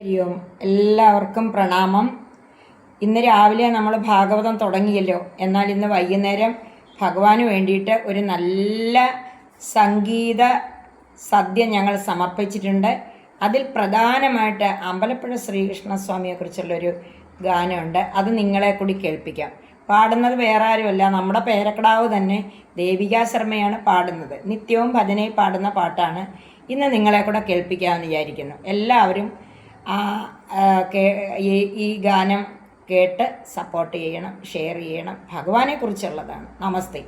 ഹരിയോം എല്ലാവർക്കും പ്രണാമം. ഇന്ന് രാവിലെ നമ്മൾ ഭാഗവതം തുടങ്ങിയല്ലോ. എന്നാൽ ഇന്ന് വൈകുന്നേരം ഭഗവാന് വേണ്ടിയിട്ട് ഒരു നല്ല സംഗീത സദ്യ ഞങ്ങൾ സമർപ്പിച്ചിട്ടുണ്ട്. അതിൽ പ്രധാനമായിട്ട് അമ്പലപ്പുഴ ശ്രീകൃഷ്ണസ്വാമിയെക്കുറിച്ചുള്ളൊരു ഗാനമുണ്ട്. അത് നിങ്ങളെ കൂടി കേൾപ്പിക്കാം. പാടുന്നത് വേറെ ആരുമല്ല, നമ്മുടെ പേരക്കിടാവ് തന്നെ ദേവികാ ശർമ്മയാണ് പാടുന്നത്. നിത്യവും ഭജനയിൽ പാടുന്ന പാട്ടാണ്. ഇന്ന് നിങ്ങളെ കൂടെ കേൾപ്പിക്കാമെന്ന് വിചാരിക്കുന്നു. എല്ലാവരും ഈ ഗാനം കേട്ട് സപ്പോർട്ട് ചെയ്യണം, ഷെയർ ചെയ്യണം. ഭഗവാനെക്കുറിച്ചുള്ളതാണ്. നമസ്തേ.